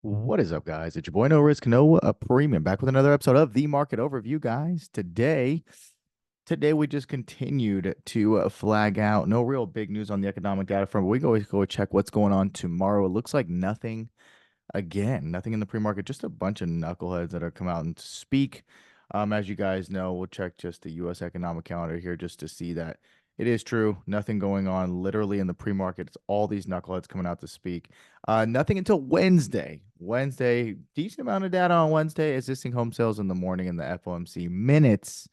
What is up, guys? It's your boy No Risk, No Premium, back with another episode of the Market Overview, guys. Today we just continued to flag out no real big news on the economic data front. But we can always go check what's going on tomorrow. It looks like nothing again, nothing in the pre-market, just a bunch of knuckleheads that are come out and speak. As you guys know, we'll check just the U.S. economic calendar here just to see that it is true. Nothing going on literally in the pre-market. It's all these knuckleheads coming out to speak. Nothing until Wednesday. Wednesday, decent amount of data on Wednesday. Existing home sales in the morning in the FOMC minutes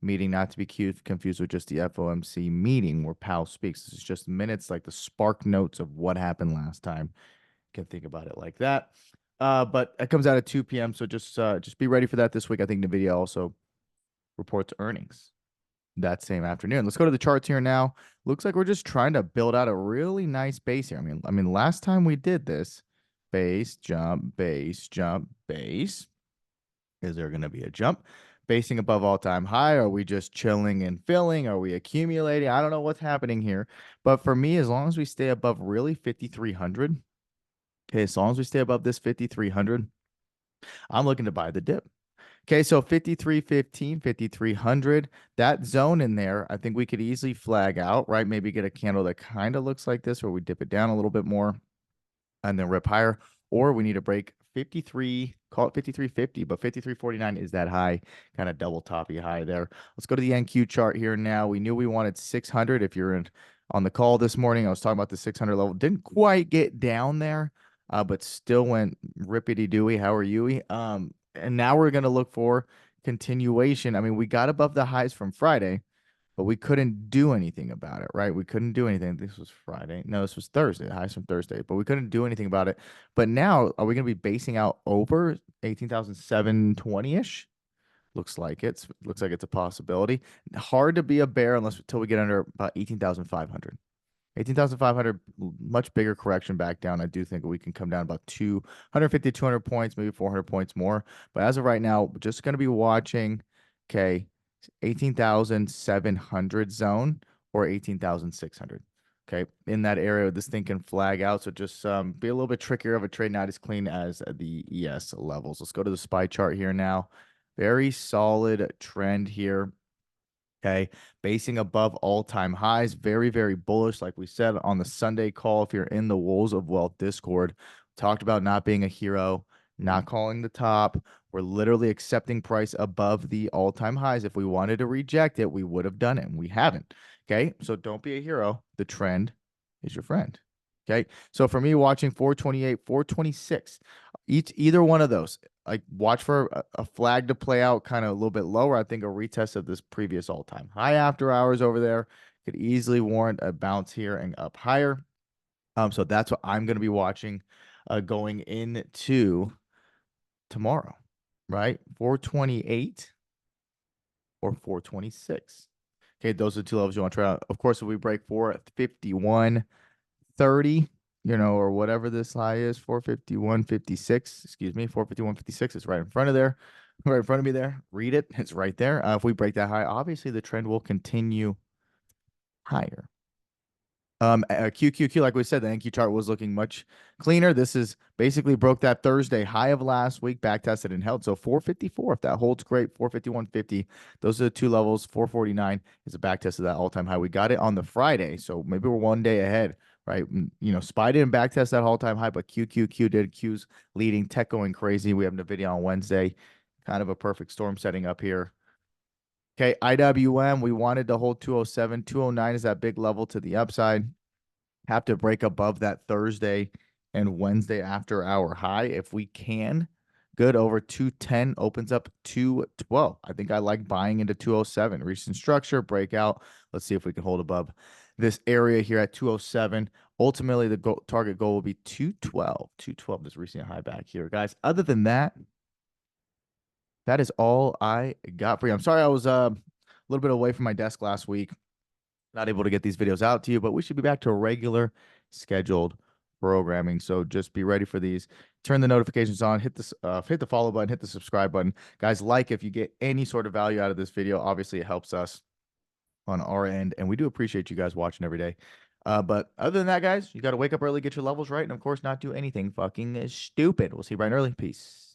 meeting, not to be confused with just the FOMC meeting where Powell speaks. This is just minutes, like the spark notes of what happened last time. Can think about it like that. But it comes out at 2 p.m. So just be ready for that this week. I think NVIDIA also reports earnings that same afternoon. Let's go to the charts here now. Looks like we're just trying to build out a really nice base here. I mean, last time we did this, base, jump, base, jump, base. Is there going to be a jump? Basing above all-time high? Are we just chilling and filling? Are we accumulating? I don't know what's happening here. But for me, as long as we stay above really 5,300, okay, as long as we stay above this 5,300, I'm looking to buy the dip. Okay, so 53.15, 5,300, that zone in there, I think we could easily flag out, right? Maybe get a candle that kind of looks like this where we dip it down a little bit more and then rip higher. Or we need to break 53, call it 53.50, but 53.49 is that high, kind of double toppy high there. Let's go to the NQ chart here now. We knew we wanted 600. If you're on the call this morning, I was talking about the 600 level. Didn't quite get down there, but still went rippity dooey. How are you? And now we're going to look for continuation. I mean, we got above the highs from Friday, but we couldn't do anything about it, right? We couldn't do anything. This was Friday. No, this was Thursday, the highs from Thursday, but we couldn't do anything about it. But now, are we going to be basing out over 18,720-ish? Looks like it's a possibility. Hard to be a bear until we get under about 18,500. 18,500, much bigger correction back down. I do think we can come down about 250, 200 points, maybe 400 points more. But as of right now, just going to be watching, okay, 18,700 zone or 18,600. Okay, in that area, this thing can flag out. So just be a little bit trickier of a trade, not as clean as the ES levels. Let's go to the SPY chart here now. Very solid trend here. Okay, basing above all-time highs, very, very bullish. Like we said on the Sunday call, if you're in the Wolves of Wealth Discord, talked about not being a hero, not calling the top. We're literally accepting price above the all-time highs. If we wanted to reject it, we would have done it, and we haven't. Okay, so don't be a hero. The trend is your friend. Okay, so for me, watching 428, 426, either one of those, like watch for a flag to play out kind of a little bit lower. I think a retest of this previous all-time high after hours over there could easily warrant a bounce here and up higher. So that's what I'm going to be watching going into tomorrow, right? 428 or 426. Okay, those are the two levels you want to try out. Of course, if we break 451.30, or whatever this high is, 451.56, excuse me, 451.56 is right in front of there, right in front of me there. Read it. It's right there. If we break that high, obviously the trend will continue higher. QQQ, like we said, the NQ chart was looking much cleaner. This is basically broke that Thursday high of last week, back tested and held. So 454, if that holds great, 451.50. Those are the two levels. 449 is a back test of that all-time high. We got it on the Friday, so maybe we're one day ahead, right? SPY didn't back test that all-time high, but QQQ did. Q's leading, tech going crazy. We have NVIDIA on Wednesday. Kind of a perfect storm setting up here. Okay, IWM, we wanted to hold 207. 209 is that big level to the upside. Have to break above that Thursday and Wednesday after hour high. If we can, good. Over 210 opens up 212. I think I like buying into 207. Recent structure, breakout. Let's see if we can hold above this area here at 207. Ultimately, the target goal will be 212. 212, this recent high back here. Guys, other than that, that is all I got for you. I'm sorry I was a little bit away from my desk last week. Not able to get these videos out to you, but we should be back to a regular scheduled programming. So just be ready for these. Turn the notifications on, hit the follow button, hit the subscribe button. Guys, like if you get any sort of value out of this video. Obviously, it helps us on our end, and we do appreciate you guys watching every day. But other than that, guys, you got to wake up early, get your levels right, and of course, not do anything fucking stupid. We'll see you bright and early. Peace.